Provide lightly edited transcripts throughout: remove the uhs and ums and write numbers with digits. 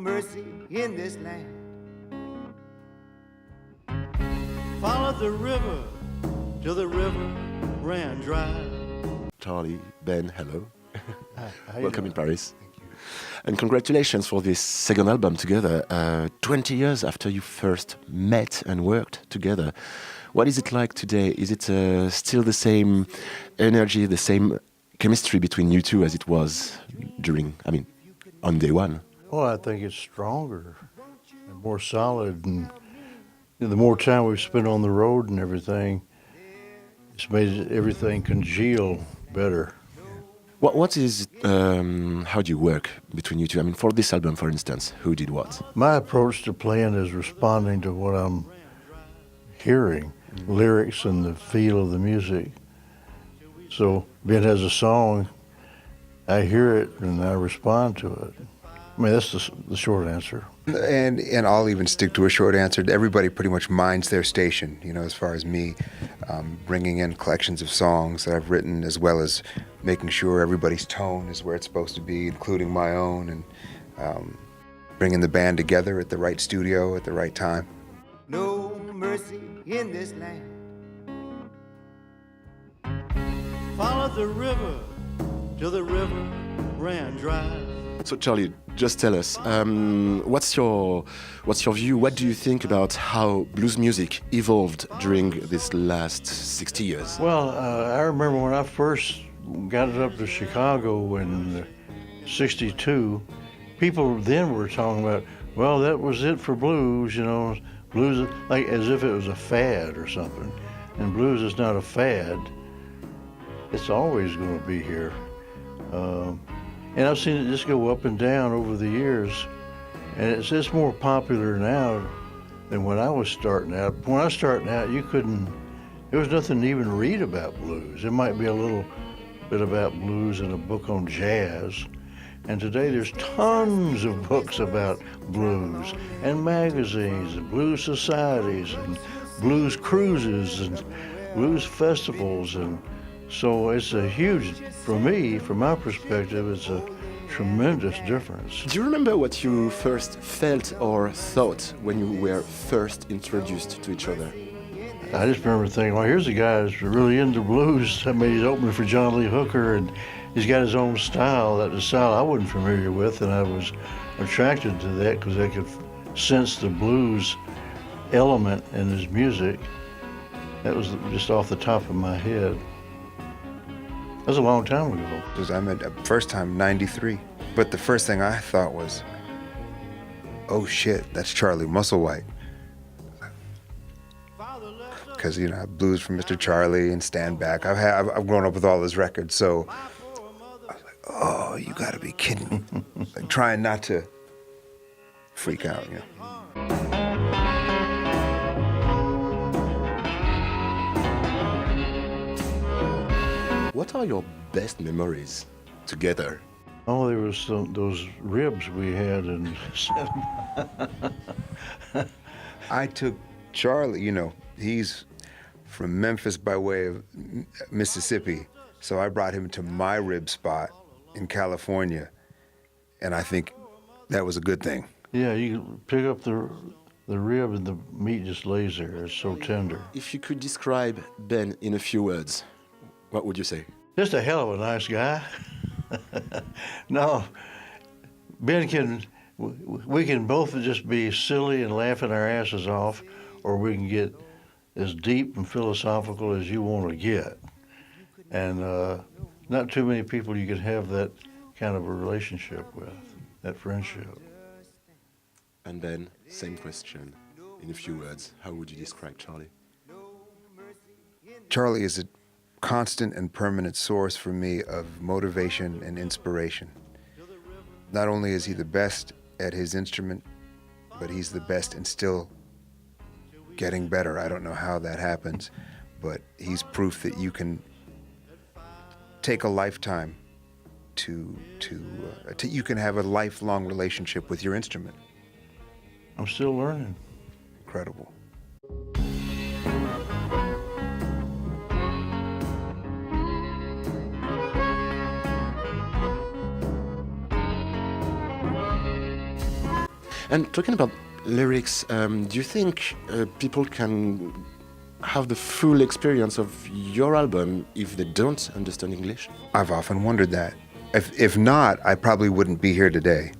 mercy in this land. Followed the river till the river ran dry. Charlie, Ben, hello. Hi, Welcome in Paris. Thank you. And congratulations for this second album together, 20 years after you first met and worked together. What is it like today? Is it still the same energy, the same chemistry between you two as it was on day one? Well, I think it's stronger and more solid, and the more time we've spent on the road and everything, it's made everything congeal better. What is, how do you work between you two? I mean, for this album, for instance, who did what? My approach to playing is responding to what I'm hearing, lyrics and the feel of the music. So Ben has a song, I hear it and I respond to it. I mean, that's the short answer. And I'll even stick to a short answer. Everybody pretty much minds their station, as far as me, bringing in collections of songs that I've written, as well as making sure everybody's tone is where it's supposed to be, including my own, and bringing the band together at the right studio at the right time. No mercy in this land. Followed the river till the river ran dry. So Charlie, just tell us, what's your view? What do you think about how blues music evolved during this last 60 years? Well, I remember when I first got it up to Chicago in '62, people then were talking about, well, that was it for blues, blues, like as if it was a fad or something. And blues is not a fad. It's always going to be here. And I've seen it just go up and down over the years. And it's more popular now than when I was starting out. When I was starting out, there was nothing to even read about blues. There might be a little bit about blues in a book on jazz. And today there's tons of books about blues and magazines and blues societies and blues cruises and blues festivals. And so it's a huge, for me, from my perspective, it's a tremendous difference. Do you remember what you first felt or thought when you were first introduced to each other? I just remember thinking, well, here's a guy that's really into blues. I mean, he's opening for John Lee Hooker, and he's got his own style. That's a style I wasn't familiar with, and I was attracted to that because I could sense the blues element in his music. That was just off the top of my head. That was a long time ago. I met first time, 93. But the first thing I thought was, oh shit, that's Charlie Musselwhite. Because, I have blues from Mr. Charlie and Stand Back. I've grown up with all his records, so I was like, oh, you gotta be kidding. Like trying not to freak out, What are your best memories together? Oh, there was those ribs we had in I took Charlie, he's from Memphis by way of Mississippi, so I brought him to my rib spot in California, and I think that was a good thing. Yeah, you pick up the rib and the meat just lays there. It's so tender. If you could describe Ben in a few words, what would you say? Just a hell of a nice guy. No, Ben we can both just be silly and laughing our asses off, or we can get as deep and philosophical as you want to get. And not too many people you could have that kind of a relationship with, that friendship. And then, same question. In a few words, how would you describe Charlie? Charlie is a constant and permanent source for me of motivation and inspiration. Not only is he the best at his instrument, but he's the best and still getting better. I don't know how that happens, but he's proof that you can take a lifetime you can have a lifelong relationship with your instrument. I'm still learning. Incredible. And talking about lyrics, do you think people can have the full experience of your album if they don't understand English? I've often wondered that. If not, I probably wouldn't be here today.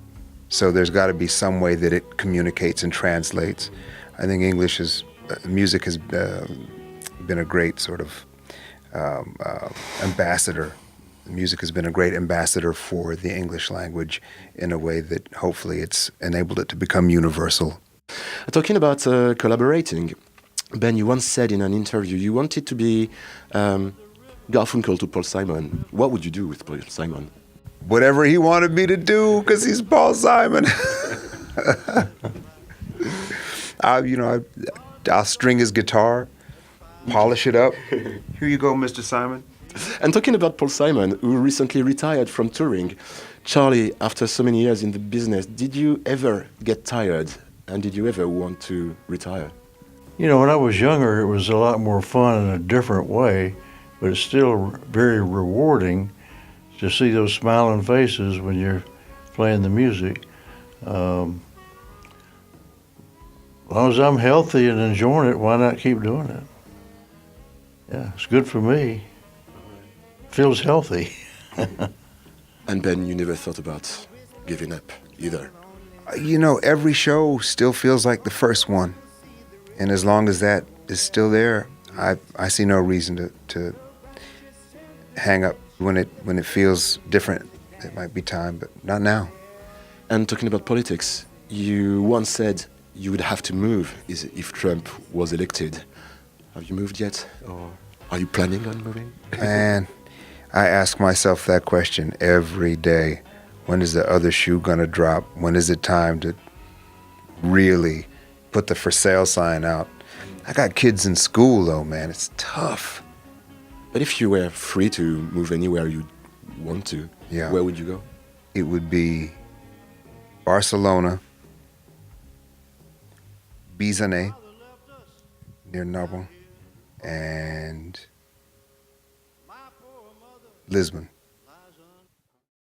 So there's got to be some way that it communicates and translates. I think music has been a great sort of ambassador. Music has been a great ambassador for the English language in a way that hopefully it's enabled it to become universal. Talking about collaborating, Ben, you once said in an interview you wanted to be Garfunkel to Paul Simon. What would you do with Paul Simon? Whatever he wanted me to do, because he's Paul Simon. I'll string his guitar, polish it up. Here you go, Mr. Simon. And talking about Paul Simon, who recently retired from touring, Charlie, after so many years in the business, did you ever get tired? And did you ever want to retire? You know, when I was younger, it was a lot more fun in a different way, but it's still very rewarding to see those smiling faces when you're playing the music. As long as I'm healthy and enjoying it, why not keep doing it? Yeah, it's good for me. Feels healthy. And Ben, you never thought about giving up either? You know, every show still feels like the first one. And as long as that is still there, I see no reason to hang up. When it feels different, it might be time, but not now. And talking about politics, you once said you would have to move if Trump was elected. Have you moved yet? Or are you planning on moving? Man, I ask myself that question every day. When is the other shoe gonna drop? When is it time to really put the for sale sign out? I got kids in school though, man. It's tough. But if you were free to move anywhere you want to, Yeah. Where would you go? It would be Barcelona, Bizane, near Narbonne, and Lisbon.